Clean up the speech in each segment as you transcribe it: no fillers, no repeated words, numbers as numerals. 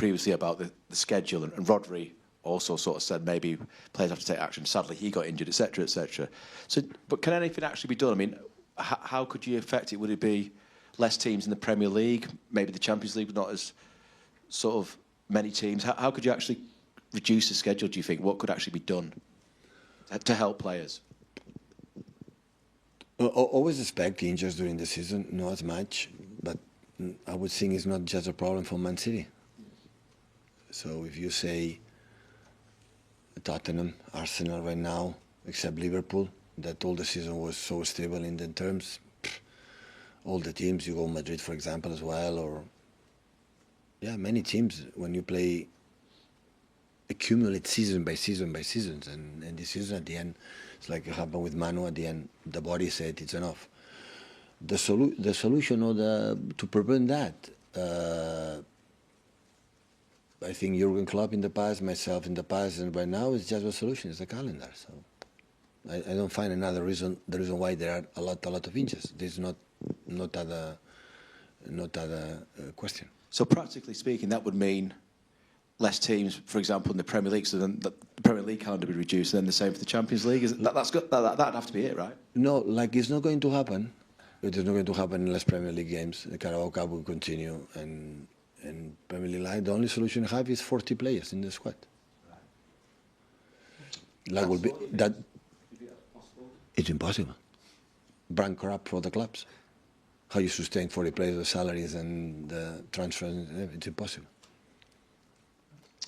previously about the schedule, and Rodri also sort of said maybe players have to take action. Sadly, he got injured, etc., etc. So, but can anything actually be done? I mean, how could you affect it? Would it be less teams in the Premier League, maybe the Champions League, but not as sort of many teams? How could you actually reduce the schedule, do you think? What could actually be done to help players? Always expect injuries during the season, not as much, but I would think it's not just a problem for Man City. So if you say Tottenham, Arsenal right now, except Liverpool, that all the season was so stable in the terms, all the teams, you go Madrid, for example, as well, or yeah, many teams, when you play, accumulate season by season by seasons, and this season at the end, it's like it happened with Manu at the end, the body said it's enough. The solution to prevent that, I think Jurgen Klopp in the past, myself in the past, and right now it's just a solution, it's the calendar. So I don't find another reason, the reason why there are a lot of injuries. There's not other question. So practically speaking, that would mean less teams, for example, in the Premier League, so then the Premier League calendar would be reduced, and then the same for the Champions League. That'd have to be it, right? No, like it's not going to happen. It is not going to happen unless Premier League games. The Carabao Cup will continue, and Premier League Live, the only solution I have is 40 players in the squad. Right. Like will be that. It's impossible. Bankrupt for the clubs. How you sustain 40 players, the salaries and the transfers? It's impossible.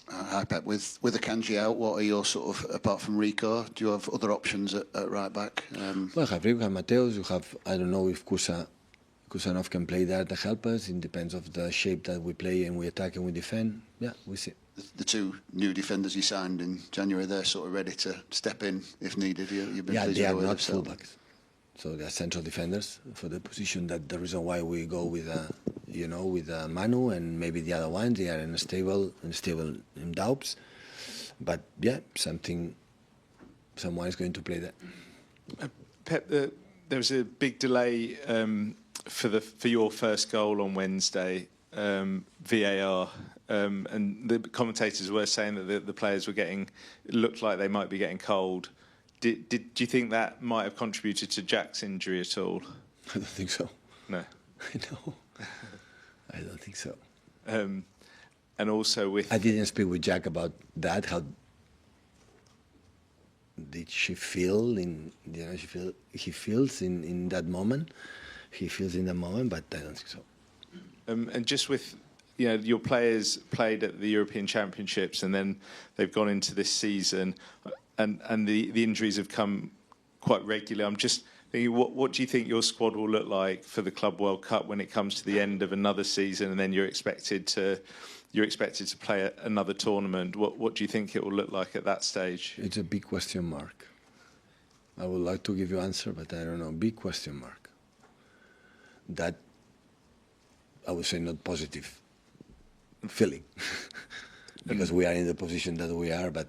Hi Pep, with Akanji out, what are your sort of, apart from Rico, do you have other options at right back? Well, you have Rico, you have Mateus, you have, I don't know if Kusanov can play there to help us. It depends of the shape that we play and we attack and we defend. Yeah, we see. The two new defenders you signed in January, they're sort of ready to step in if needed. You've been they are not fullbacks. So they are central defenders for the position. That the reason why we go with with Manu and maybe the other ones, they are unstable in doubts. But yeah, someone is going to play that. Pep, there was a big delay for your first goal on Wednesday, VAR, and the commentators were saying that the players looked like they might be getting cold. Do you think that might have contributed to Jack's injury at all? I don't think so. No. No, I don't think so. And also I didn't speak with Jack about that. How did she feel? He feels in that moment. He feels in that moment, but I don't think so. And just with your players played at the European Championships, and then they've gone into this season. And the injuries have come quite regularly. I'm just thinking, what do you think your squad will look like for the Club World Cup when it comes to the end of another season, and then you're expected to play another tournament? What do you think it will look like at that stage? It's a big question mark. I would like to give you an answer, but I don't know. Big question mark. That I would say not positive feeling because we are in the position that we are, but.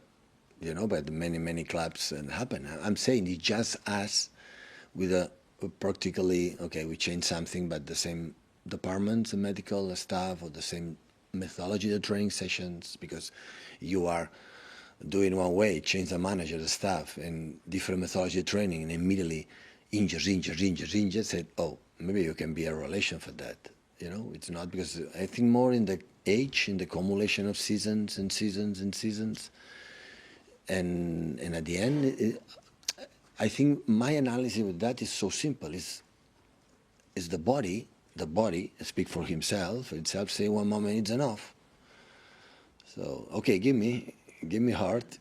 But many clubs and happen. I'm saying it's just us with practically, okay, we change something, but the same departments, the medical staff, or the same methodology, the training sessions, because you are doing one way, change the manager, the staff, and different methodology of training, and immediately injured, said, oh, maybe you can be a relation for that. It's not, because I think more in the age, in the accumulation of seasons and seasons and seasons. And at the end, I think my analysis with that is so simple. Is the body speak for himself. Itself say one moment it's enough. So okay, give me heart,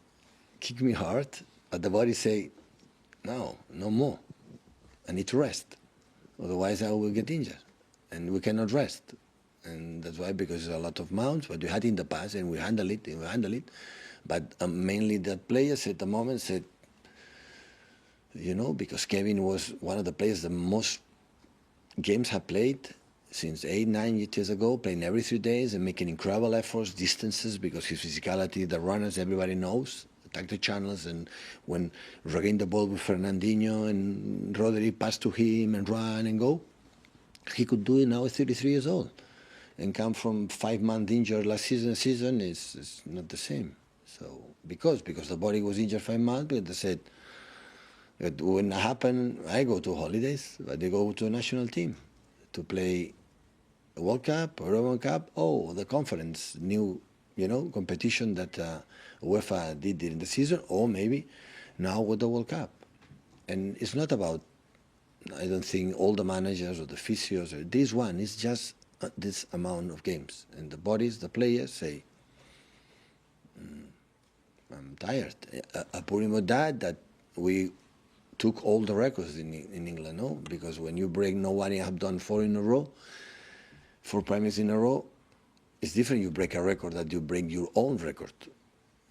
kick me hard, but the body say no more. I need to rest, otherwise I will get injured, and we cannot rest. And that's why, because there's a lot of mounts, what we had in the past, and we handle it. But mainly that players at the moment said, because Kevin was one of the players the most games have played since 8-9 years ago, playing every 3 days and making incredible efforts, distances, because his physicality, the runners, everybody knows, attack the channels, and when regain the ball with Fernandinho and Rodri pass to him and run and go, he could do it now at 33 years old. and come from 5 months injured last season is not the same. So because the body was injured 5 months, but they said that when it happened, I go to holidays, but they go to a national team to play a World Cup or European Cup. Oh, the conference, new, competition that UEFA did in the season, or maybe now with the World Cup. And it's not about, I don't think, all the managers or the physios. This one is just this amount of games. And the bodies, the players say, I'm tired. Apart from that we took all the records in England, no? Because when you break, nobody have done 4 in a row, 4 premiers in a row, it's different. You break a record that you break your own record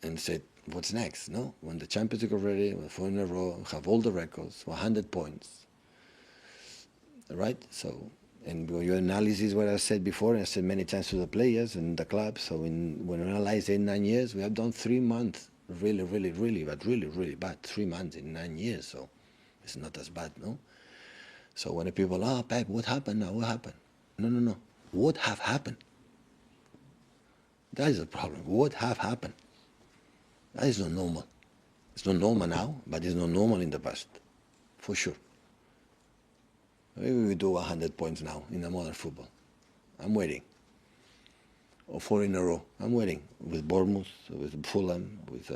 and said, what's next, no? When the Champions League already, 4 in a row, have all the records, 100 points, right? So, and your analysis, what I said before, and I said many times to the players and the club, so when we analyze 8-9 years, we have done 3 months, really bad, 3 months in 9 years, so it's not as bad, no? So when the people, Pep, what happened now, what happened? No, what have happened? That is the problem. What have happened? That is not normal. It's not normal now, but it's not normal in the past, for sure. Maybe we do 100 points now in the modern football. I'm waiting. Or 4 in a row. I'm waiting. With Bournemouth, with Fulham, with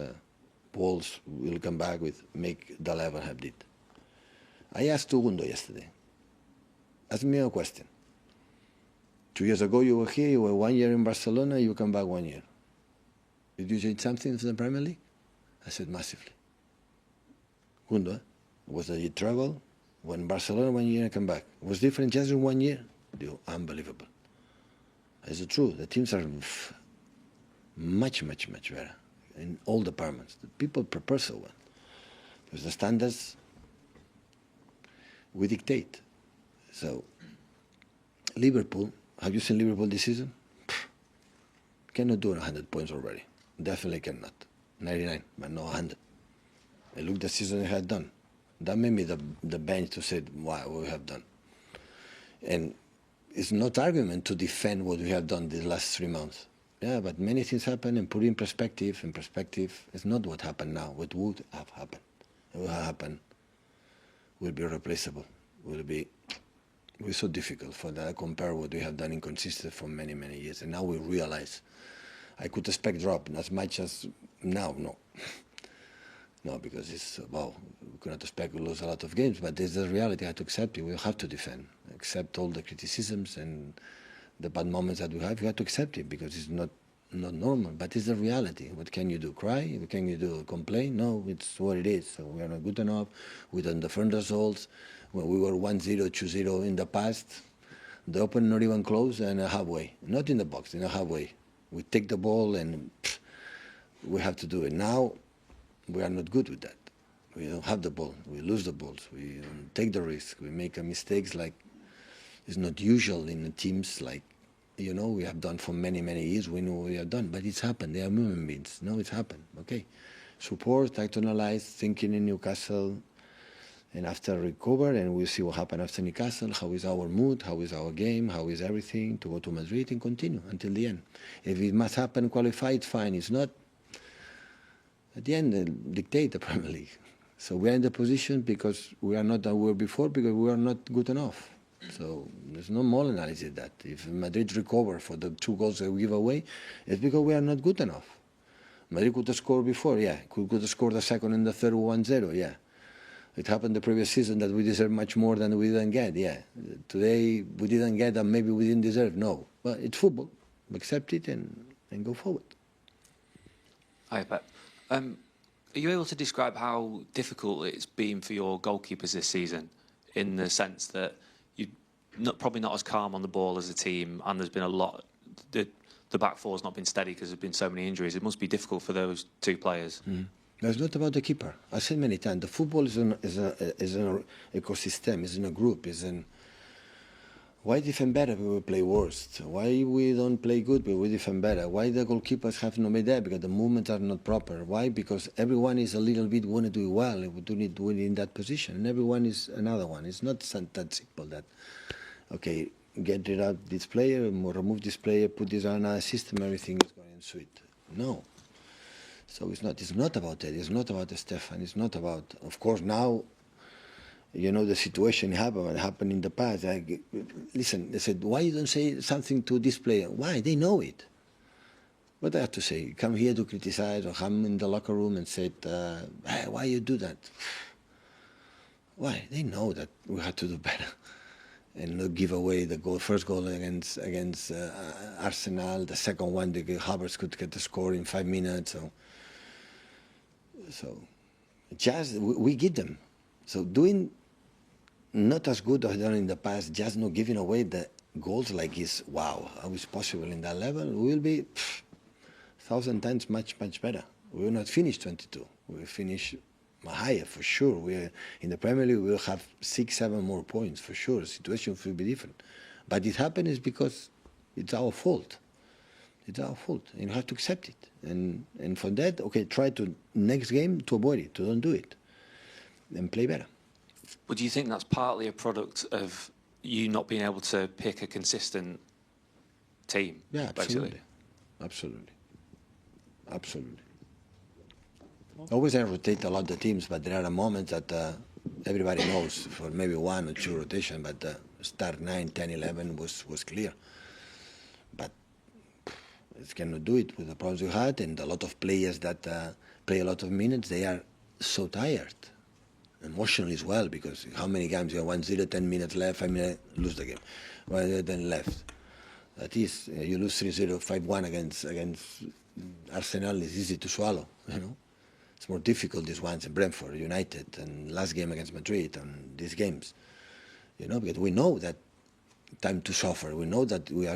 Wolves, we'll come back with make the level have did. I asked Tugundo yesterday. Ask me a question. 2 years ago you were here, you were 1 year in Barcelona, you come back 1 year. Did you change something for the Premier League? I said massively. Gundo, was a travel? When Barcelona 1 year and come back. It was different just in 1 year. Unbelievable. It's true. The teams are much better in all departments. The people prepare so well. Because the standards we dictate. So, Liverpool, have you seen Liverpool this season? Cannot do 100 points already. Definitely cannot. 99, but not 100. I look the season they had done. That made me the bench to say, wow, what we have done. And it's not argument to defend what we have done these last 3 months. Yeah, but many things happen and put in perspective. In perspective, it's not what happened now, what would have happened. And what happened will be irreplaceable. We're so difficult for that. I compare what we have done inconsistent for many years. And now we realize I could expect drop as much as now, no. No, because it's, we cannot expect to lose a lot of games, but there's the reality. I have to accept it. We have to defend, accept all the criticisms and the bad moments that we have. You have to accept it because it's not normal, but it's the reality. What can you do? Cry? What can you do? Complain? No, it's what it is. So we are not good enough. We don't defend results. When we were 1-0, 2-0 in the past, the open not even close and halfway, not in the box, in a halfway. We take the ball and we have to do it. Now, we are not good with that. We don't have the ball. We lose the balls. We don't take the risk. We make mistakes like it's not usual in the teams like, we have done for many years. We know what we have done, but it's happened. They are human beings. No, it's happened. Okay. Support, try to analyze, thinking in Newcastle, and after recover, and we'll see what happens after Newcastle, how is our mood, how is our game, how is everything, to go to Madrid and continue until the end. If it must happen, qualify, it's fine. It's not, at the end, they'll dictate the Premier League. So we are in the position because we are not that we were before, because we are not good enough. So there's no more analysis of that. If Madrid recover for the 2 goals that we give away, it's because we are not good enough. Madrid could have scored before, yeah. Could have scored the second and the third 1-0, yeah. It happened the previous season that we deserved much more than we didn't get, yeah. Today we didn't get and maybe we didn't deserve, no. But it's football. Accept it and go forward. Hi, Pep. Are you able to describe how difficult it's been for your goalkeepers this season, in the sense that you're probably not as calm on the ball as a team, and there's been a lot, the back four's not been steady because there's been so many injuries. It must be difficult for those 2 players. It's not about the keeper. I said many times, the football is an ecosystem, is in a group, is in. Why defend better if we play worse? Why we don't play good but we defend better? Why the goalkeepers have no idea? Because the movements are not proper. Why? Because everyone is a little bit want to do it well. We do it in that position, and everyone is another one. It's not that simple that, okay, get rid of this player, remove this player, put this on another system, everything is going sweet. No. So it's not about that. It's not about Stefan. It's not about, of course, now, you know, the situation happened in the past. Listen, they said, why you don't say something to this player? Why? They know it. What I have to say? Come here to criticize or come in the locker room and say, hey, why you do that? Why? They know that we have to do better and not give away the goal. First goal against Arsenal, the second one, Havertz could get the score in 5 minutes. So just we get them. So doing not as good as done in the past, just not giving away the goals like this. Wow, how is possible in that level? We will be 1,000 times much better. We will not finish 22. We will finish higher for sure. We in the Premier League we will have 6-7 more points for sure. The situation will be different, but it happened is because it's our fault. It's our fault, and you have to accept it. And for that, okay, try to next game to avoid it, to don't do it, and play better. But do you think that's partly a product of you not being able to pick a consistent team? Yeah, basically? Absolutely. Always I rotate a lot the teams, but there are moments that everybody knows for maybe 1 or 2 rotation, but start 9, 10, 11 was clear. But it cannot do it with the problems we had, and a lot of players that play a lot of minutes, they are so tired. Emotionally as well, because how many games you have 1-0, 10 minutes left, 5 minutes, lose the game. 1-0, 10 left. That is, you lose 3-0, 5-1 against Arsenal is easy to swallow, you know. It's more difficult these ones in Brentford, United, and last game against Madrid, and these games, you know, because we know that time to suffer. We know that we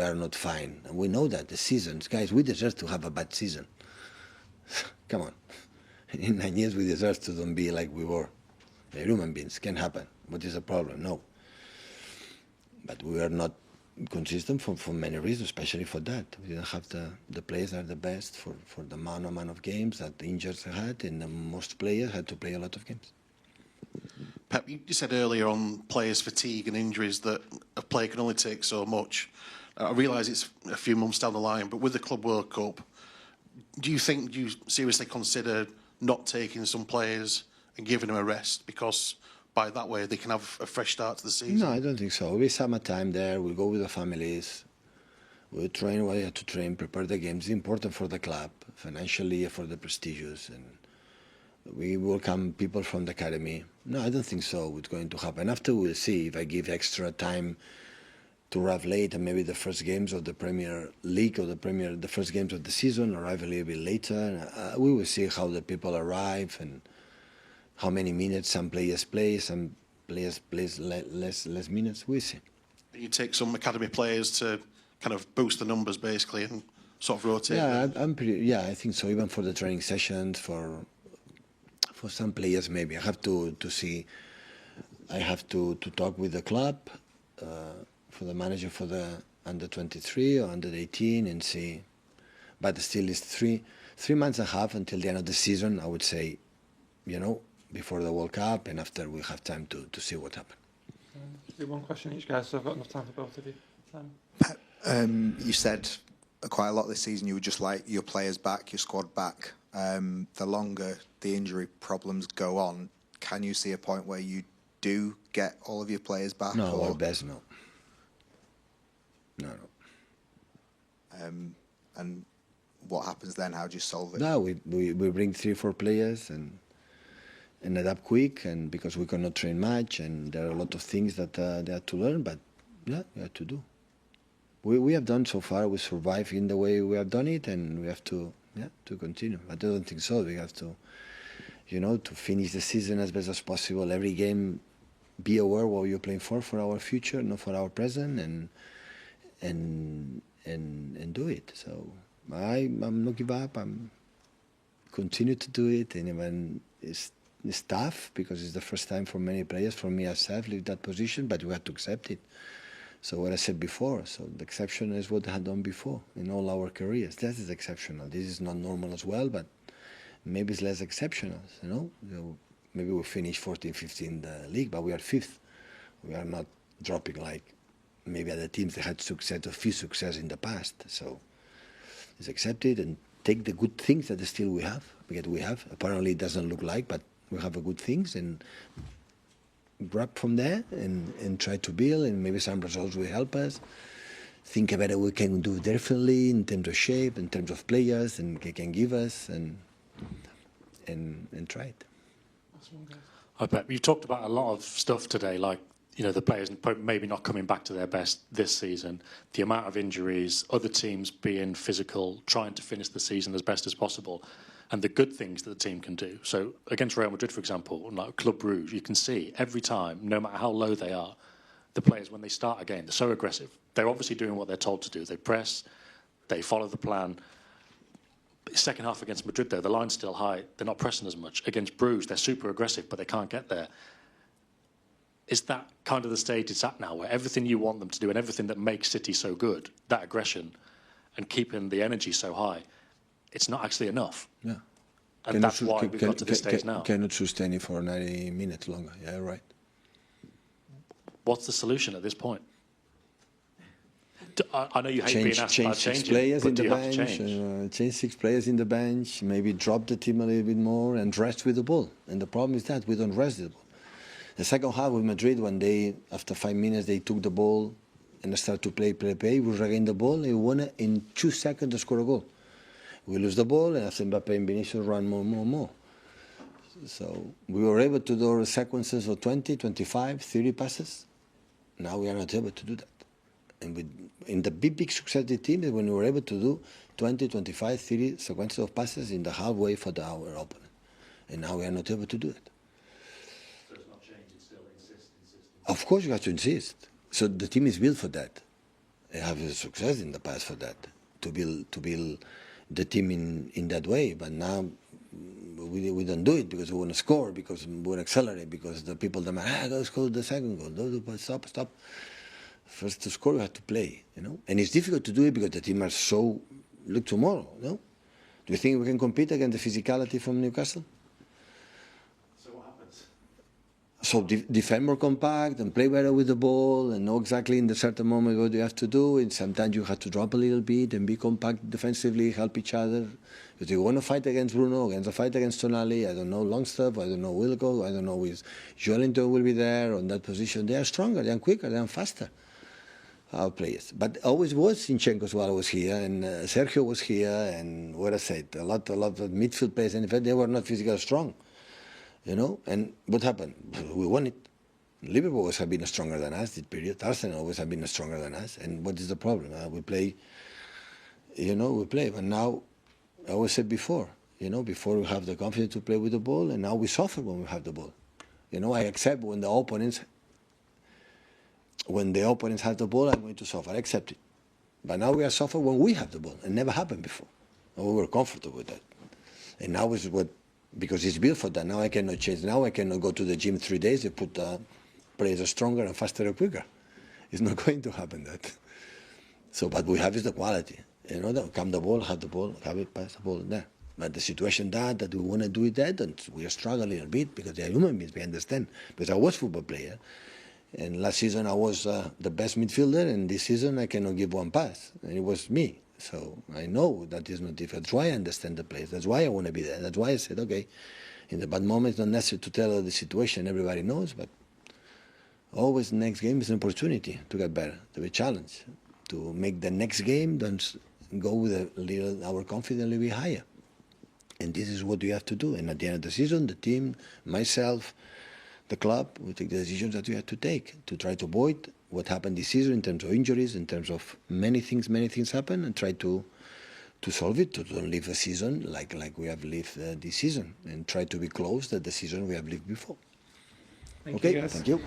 are not fine, and we know that the seasons, guys, we deserve to have a bad season. Come on, in 9 years we deserve to don't be like we were. They're human beings, can happen. What is the problem? No, but we are not consistent for many reasons, especially for that. We didn't have the players that are the best for the amount of games that the injuries had, and most players had to play a lot of games. Pep, you said earlier on players' fatigue and injuries that a player can only take so much. I realise it's a few months down the line, but with the Club World Cup, do you seriously consider not taking some players and giving them a rest, because by that way they can have a fresh start to the season? No, I don't think so. We summertime there, we'll go with the families, we'll train what you have to train, prepare the games. It's important for the club, financially, for the prestigious, and we welcome people from the academy. No, I don't think so it's going to happen. After we'll see if I give extra time to arrive late, and maybe the first games of the Premier League or the first games of the season arrive a little bit later. We will see how the people arrive and how many minutes some players play, some players play less minutes. We'll see. You take some academy players to kind of boost the numbers, basically, and sort of rotate. Yeah, I think so. Even for the training sessions, for some players, maybe I have to see. I have to talk with the club, for the manager for the under 23 or under 18, and see. But still, it's three months and a half until the end of the season. I would say, you know, before the World Cup, and after we have time to see what happens. Do one question each, guys, so I've got enough time for both of you. You said quite a lot this season you would just like your players back, your squad back. The longer the injury problems go on, can you see a point where you do get all of your players back? No, or best no. No. And what happens then? How do you solve it? No, we bring 3-4 players and adapt quick, and because we cannot train much, and there are a lot of things that they have to learn, but yeah, we have to do. We have done so far. We survive in the way we have done it, and we have to continue. But I don't think so. We have to, you know, to finish the season as best as possible. Every game, be aware what you're playing for our future, not for our present, and do it. So I'm not give up. I'm continue to do it, and even it's tough because it's the first time for many players, for me as I've lived that position, but we have to accept it. So what I said before, so the exception is what I had done before in all our careers. That is exceptional. This is not normal as well, but maybe it's less exceptional, you know. So maybe we finish 14, 15 in the league, but we are 5th. We are not dropping like maybe other teams that had success, a few success in the past. So it's accept it and take the good things that still we have, because we have. Apparently it doesn't look like, but we have a good things, and grab from there and try to build, and maybe some results will help us. Think about what we can do differently in terms of shape, in terms of players, and they can give us, and try it. I bet you've talked about a lot of stuff today, like the players maybe not coming back to their best this season, the amount of injuries, other teams being physical, trying to finish the season as best as possible, and the good things that the team can do. So against Real Madrid, for example, like Club Brugge, you can see every time, no matter how low they are, the players, when they start a game, they're so aggressive. They're obviously doing what they're told to do. They press, they follow the plan. Second half against Madrid, though, the line's still high. They're not pressing as much. Against Bruges, they're super aggressive, but they can't get there. Is that kind of the stage it's at now, where everything you want them to do and everything that makes City so good, that aggression and keeping the energy so high, it's not actually enough? Yeah. And that's why we've got to this stage now. Cannot sustain it for 90 minutes longer. Yeah, right. What's the solution at this point? I know you hate being asked about change changing, players but in do the you have to bench. change? Change 6 players in the bench. Maybe drop the team a little bit more and rest with the ball. And the problem is that we don't rest the ball. The second half with Madrid, when they, after 5 minutes, they took the ball and started to play. We regained the ball and we won it in 2 seconds to score a goal. We lose the ball and after Mbappe and Vinicius run more. So we were able to do sequences of 20, 25, 30 passes. Now we are not able to do that. And in the big success of the team is when we were able to do 20, 25, 30 sequences of passes in the halfway for our opponent. And now we are not able to do it. So it's not changing, still insist. Of course you have to insist. So the team is built for that. They have a success in the past for that, to build the team in that way. But now we don't do it because we want to score, because we want to accelerate, because the people demand, go score the second goal, stop. First to score, you have to play, And it's difficult to do it because the team are so, look tomorrow, Do you think we can compete against the physicality from Newcastle? So what happens? So defend more compact and play better with the ball and know exactly in the certain moment what you have to do. And sometimes you have to drop a little bit and be compact defensively, help each other. Because you want to fight against Bruno, against a fight against Tonali, I don't know, Longstaff, I don't know, Wilco, I don't know if Joelinton will be there on that position. They are stronger, they are quicker, they are faster, our players. But always was Zinchenko as well was here, and Sergio was here, and what I said, a lot of midfield players, and in fact, they were not physically strong. And what happened? We won it. Liverpool always have been stronger than us this period. Arsenal always have been stronger than us. And what is the problem? We play, we play. But now, I always said before, before we have the confidence to play with the ball, and now we suffer when we have the ball. I accept when the opponents have the ball, I'm going to suffer. I accept it. But now we are suffering when we have the ball. It never happened before. And we were comfortable with that. And now is what, because it's built for that. Now I cannot change. Now I cannot go to the gym 3 days and put players stronger and faster and quicker. It's not going to happen that. So, but we have is the quality. Come the ball, have it, pass the ball there. But the situation that we want to do it that, and we are struggling a little bit because they are human beings, we understand. Because I was a football player. And last season I was the best midfielder, and this season I cannot give one pass. And it was me. So I know that is not difficult. That's why I understand the players. That's why I want to be there. That's why I said, okay, in the bad moments, not necessary to tell the situation. Everybody knows, but always the next game is an opportunity to get better, to be challenged, to make the next game, don't go with a little, our confidence a little bit higher. And this is what we have to do. And at the end of the season, the team, myself, the club, we take the decisions that we have to take to try to avoid what happened this season in terms of injuries, in terms of many things happen, and try to solve it, to don't live a season like we have lived this season, and try to be close to the season we have lived before. Thank you, guys. Thank you.